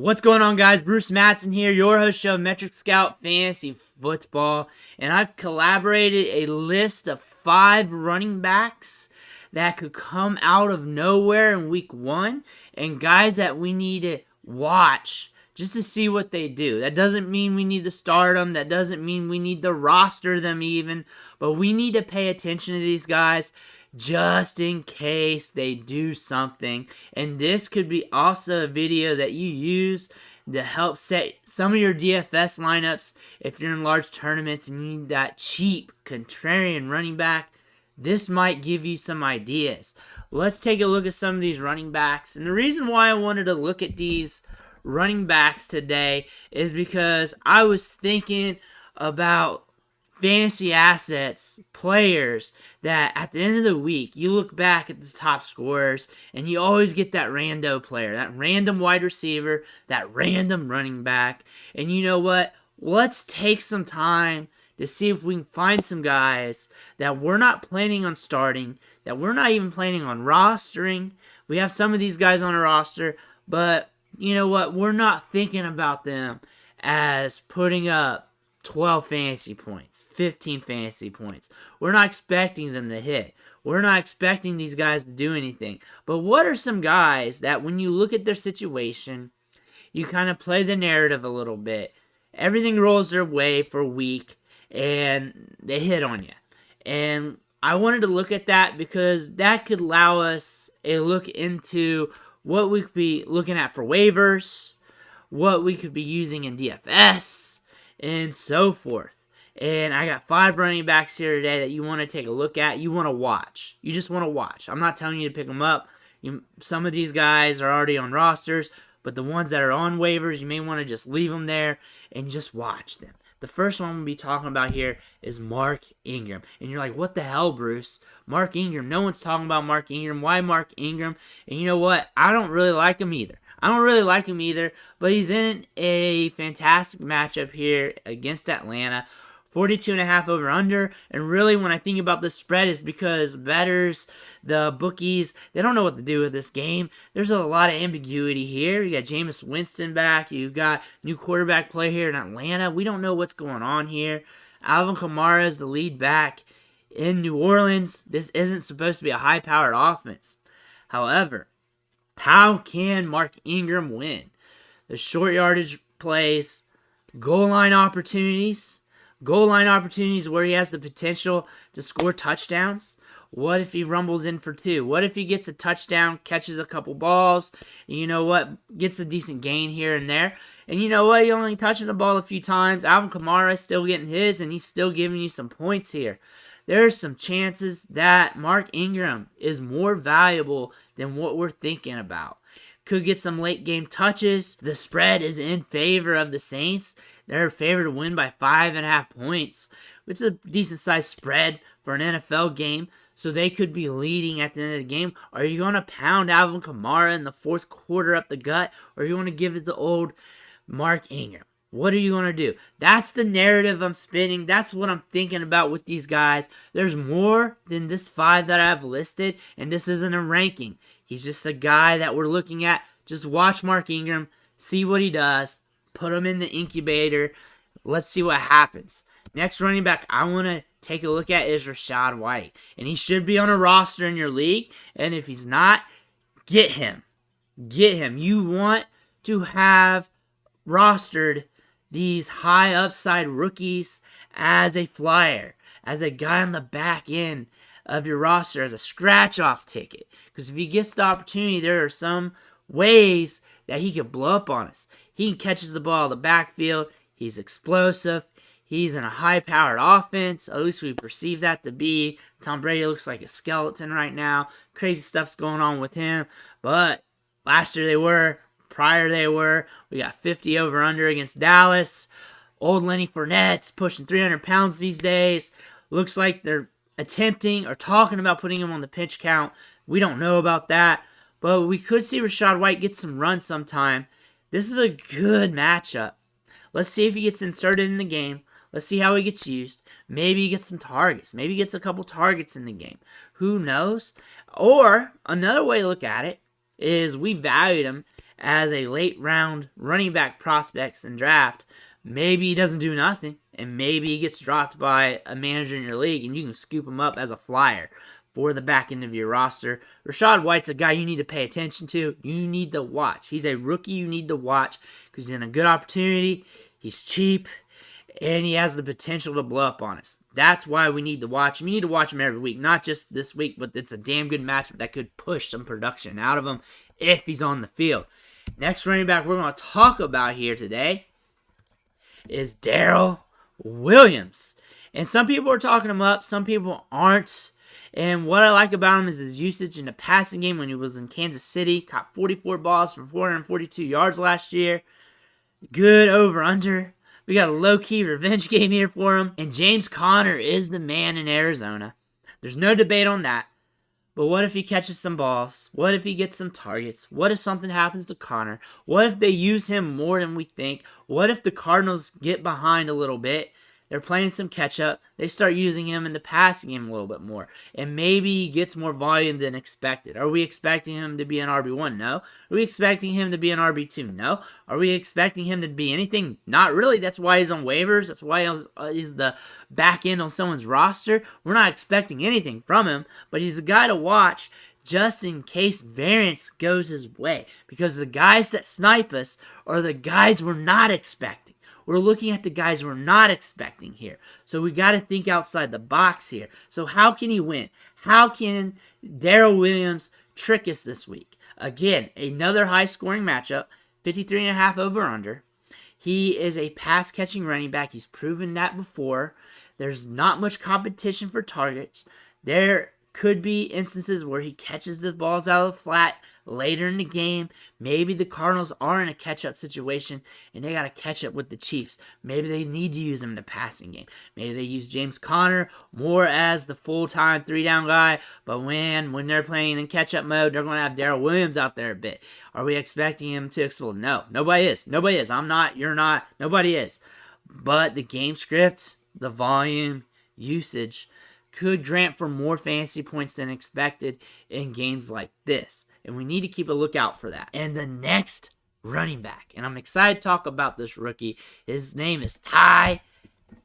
What's going on, guys? Bruce Mattson here, your host show Metric Scout Fantasy Football, and I've collaborated a list of 5 running backs that could come out of nowhere in week 1, and guys that we need to watch just to see what they do. That doesn't mean we need to start them. That doesn't mean we need to roster them even, but we need to pay attention to these guys just in case they do something. And this could be also a video that you use to help set some of your DFS lineups if you're in large tournaments and you need that cheap contrarian running back. This might give you some ideas. Let's take a look at some of these running backs. And the reason why I wanted to look at these running backs today is because I was thinking about fantasy assets, players that at the end of the week, you look back at the top scorers and you always get that rando player, that random wide receiver, that random running back. And you know what? Let's take some time to see if we can find some guys that we're not planning on starting, that we're not even planning on rostering. We have some of these guys on a roster, but you know what? We're not thinking about them as putting up 12 fantasy points, 15 fantasy points. We're not expecting them to hit. We're not expecting these guys to do anything. But what are some guys that when you look at their situation, you kind of play the narrative a little bit. Everything rolls their way for a week, and they hit on you. And I wanted to look at that because that could allow us a look into what we could be looking at for waivers, what we could be using in DFS, and so forth. And I got 5 running backs here today that you want to take a look at. You want to watch. You just want to watch. I'm not telling you to pick them up. Some of these guys are already on rosters, but the ones that are on waivers, you may want to just leave them there and just watch them. The first one we'll be talking about here is Mark Ingram. And you're like, what the hell, Bruce? Mark Ingram. No one's talking about Mark Ingram. Why Mark Ingram? And you know what? I don't really like him either. But he's in a fantastic matchup here against Atlanta. 42.5 over under. And really, when I think about this spread, is because bettors, the bookies, they don't know what to do with this game. There's a lot of ambiguity here. You got Jameis Winston back. You got new quarterback play here in Atlanta. We don't know what's going on here. Alvin Kamara is the lead back in New Orleans. This isn't supposed to be a high-powered offense. However, how can Mark Ingram win? The short yardage plays, goal line opportunities where he has the potential to score touchdowns. What if he rumbles in for 2? What if he gets a touchdown, catches a couple balls, and you know what, gets a decent gain here and there? And you know what, he's only touching the ball a few times. Alvin Kamara is still getting his, and he's still giving you some points here. There's some chances that Mark Ingram is more valuable than what we're thinking about. Could get some late game touches. The spread is in favor of the Saints. They're favored to win by 5.5 points. It's a decent sized spread for an NFL game, so they could be leading at the end of the game. Are you going to pound Alvin Kamara in the fourth quarter up the gut, or are you going to give it to old Mark Ingram? What are you going to do? That's the narrative I'm spinning. That's what I'm thinking about with these guys. There's more than this 5 that I've listed, and this isn't a ranking. He's just a guy that we're looking at. Just watch Mark Ingram, see what he does, put him in the incubator. Let's see what happens. Next running back I want to take a look at is Rashaad White. And he should be on a roster in your league. And if he's not, get him. Get him. You want to have rostered these high upside rookies as a flyer, as a guy on the back end of your roster, as a scratch-off ticket. Because if he gets the opportunity, there are some ways that he could blow up on us. He catches the ball in the backfield. He's explosive. He's in a high-powered offense. At least we perceive that to be. Tom Brady looks like a skeleton right now. Crazy stuff's going on with him. But last year they were. Prior they were. We got 50 over under against Dallas. Old Lenny Fournette's pushing 300 pounds these days. Looks like they're attempting or talking about putting him on the pitch count. We don't know about that. But we could see Rashaad White get some run sometime. This is a good matchup. Let's see if he gets inserted in the game. Let's see how he gets used. Maybe he gets some targets. Maybe he gets a couple targets in the game. Who knows? Or another way to look at it is we valued him as a late round running back prospects in draft, maybe he doesn't do nothing, and maybe he gets dropped by a manager in your league, and you can scoop him up as a flyer for the back end of your roster. Rashaad White's a guy you need to pay attention to. You need to watch. He's a rookie you need to watch because he's in a good opportunity. He's cheap, and he has the potential to blow up on us. That's why we need to watch him. You need to watch him every week, not just this week, but it's a damn good matchup that could push some production out of him if he's on the field. Next running back we're going to talk about here today is Darrell Williams. And some people are talking him up, some people aren't. And what I like about him is his usage in the passing game when he was in Kansas City. Caught 44 balls for 442 yards last year. Good over-under. We got a low-key revenge game here for him. And James Conner is the man in Arizona. There's no debate on that. But what if he catches some balls? What if he gets some targets? What if something happens to Conner? What if they use him more than we think? What if the Cardinals get behind a little bit? They're playing some catch-up. They start using him in the passing game a little bit more. And maybe he gets more volume than expected. Are we expecting him to be an RB1? No. Are we expecting him to be an RB2? No. Are we expecting him to be anything? Not really. That's why he's on waivers. That's why he's the back end on someone's roster. We're not expecting anything from him. But he's a guy to watch just in case variance goes his way. Because the guys that snipe us are the guys we're not expecting. We're looking at the guys we're not expecting here. So we got to think outside the box here. So how can he win? How can Darrell Williams trick us this week? Again, another high-scoring matchup, 53.5 over-under. He is a pass-catching running back. He's proven that before. There's not much competition for targets. There could be instances where he catches the balls out of the flat later in the game. Maybe the Cardinals are in a catch-up situation and they got to catch up with the Chiefs. Maybe they need to use him in the passing game. Maybe they use James Conner more as the full-time three-down guy, but when they're playing in catch-up mode, they're going to have Darrell Williams out there a bit. Are we expecting him to explode? No, nobody is. Nobody is. I'm not, you're not, nobody is. But the game script, the volume, usage could grant for more fantasy points than expected in games like this. And we need to keep a lookout for that. And the next running back, and I'm excited to talk about this rookie, his name is Ty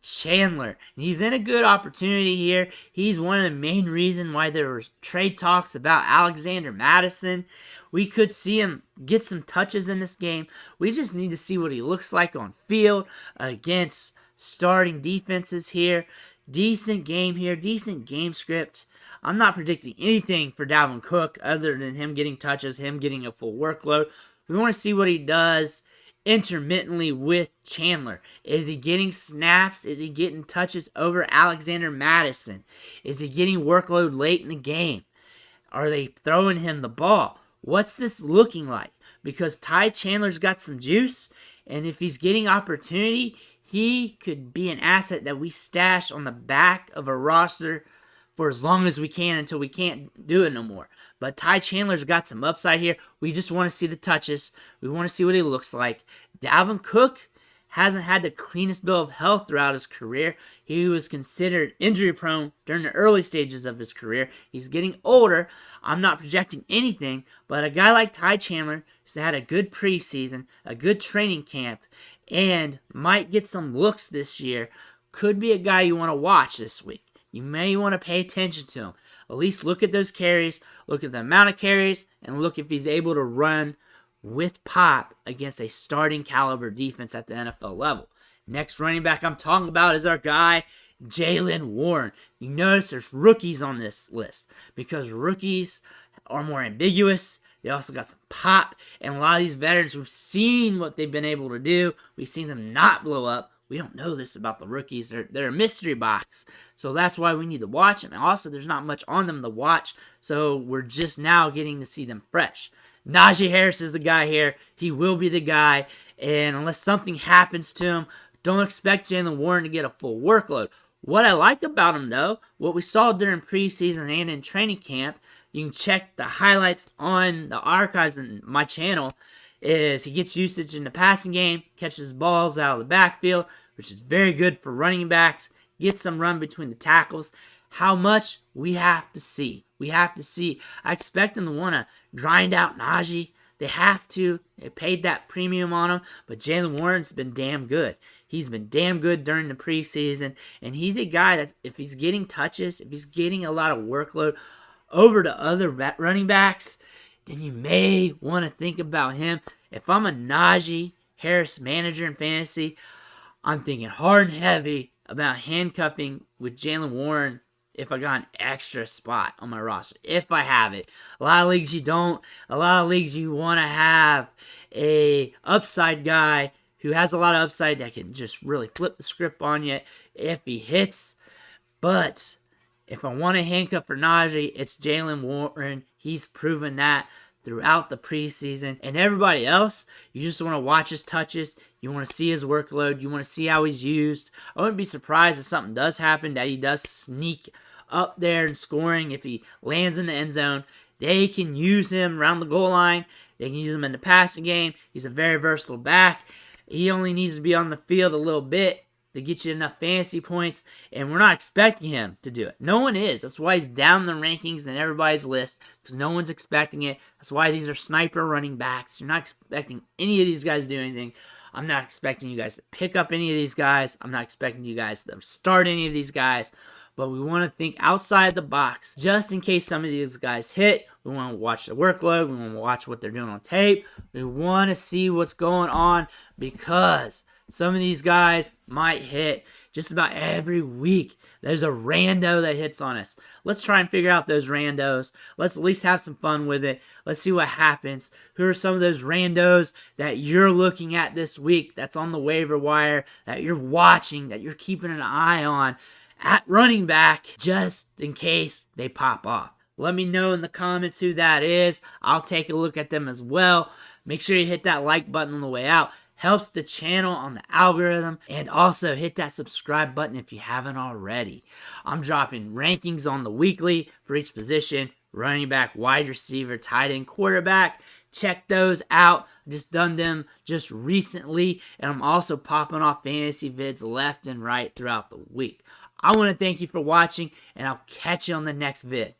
Chandler. And he's in a good opportunity here. He's one of the main reasons why there were trade talks about Alexander Mattison. We could see him get some touches in this game. We just need to see what he looks like on field against starting defenses here. Decent game here, decent game script. I'm not predicting anything for Dalvin Cook other than him getting touches, him getting a full workload. We want to see what he does intermittently with Chandler. Is he getting snaps? Is he getting touches over Alexander Mattison? Is he getting workload late in the game? Are they throwing him the ball? What's this looking like? Because Ty Chandler's got some juice, and if he's getting opportunity, he could be an asset that we stash on the back of a roster for as long as we can until we can't do it no more. But Ty Chandler's got some upside here. We just want to see the touches. We want to see what he looks like. Dalvin Cook hasn't had the cleanest bill of health throughout his career. He was considered injury prone during the early stages of his career. He's getting older. I'm not projecting anything, but a guy like Ty Chandler has had a good preseason, a good training camp, and might get some looks this year. Could be a guy you want to watch this week. You may want to pay attention to him. At least look at those carries, look at the amount of carries, and look if he's able to run with pop against a starting caliber defense at the NFL level. Next running back I'm talking about is our guy, Jaylen Warren. You notice there's rookies on this list because rookies are more ambiguous. They also got some pop, and a lot of these veterans, we've seen what they've been able to do. We've seen them not blow up. We don't know this about the rookies. They're a mystery box, so that's why we need to watch them. And also, there's not much on them to watch, so we're just now getting to see them fresh. Najee Harris is the guy here. He will be the guy, and unless something happens to him, don't expect Jaylen Warren to get a full workload. What I like about him, though, what we saw during preseason and in training camp, you can check the highlights on the archives in my channel, is he gets usage in the passing game, catches balls out of the backfield, which is very good for running backs, gets some run between the tackles. How much? We have to see. We have to see. I expect them to want to grind out Najee. They have to. They paid that premium on him, but Jaylen Warren's been damn good. He's been damn good during the preseason, and he's a guy that if he's getting touches, if he's getting a lot of workload over to other running backs, then you may want to think about him. If I'm a Najee Harris manager in fantasy, I'm thinking hard and heavy about handcuffing with Jaylen Warren if I got an extra spot on my roster, if I have it. A lot of leagues you don't. A lot of leagues you want to have a upside guy who has a lot of upside that can just really flip the script on you if he hits. But if I want to handcuff for Najee, it's Jaylen Warren. He's proven that throughout the preseason. And everybody else, you just want to watch his touches. You want to see his workload. You want to see how he's used. I wouldn't be surprised if something does happen, that he does sneak up there in scoring. If he lands in the end zone, they can use him around the goal line. They can use him in the passing game. He's a very versatile back. He only needs to be on the field a little bit to get you enough fantasy points, and we're not expecting him to do it. No one is. That's why he's down the rankings in everybody's list, because no one's expecting it. That's why these are sniper running backs. You're not expecting any of these guys to do anything. I'm not expecting you guys to pick up any of these guys. I'm not expecting you guys to start any of these guys. But we want to think outside the box, just in case some of these guys hit. We want to watch the workload. We want to watch what they're doing on tape. We want to see what's going on, because some of these guys might hit just about every week. There's a rando that hits on us. Let's try and figure out those randos. Let's at least have some fun with it. Let's see what happens. Who are some of those randos that you're looking at this week, that's on the waiver wire, that you're watching, that you're keeping an eye on at running back, just in case they pop off? Let me know in the comments who that is. I'll take a look at them as well. Make sure you hit that like button on the way out. Helps the channel on the algorithm. And also hit that subscribe button if you haven't already. I'm dropping rankings on the weekly for each position: running back, wide receiver, tight end, quarterback. Check those out. Just done them just recently. And I'm also popping off fantasy vids left and right throughout the week. I want to thank you for watching, and I'll catch you on the next vid.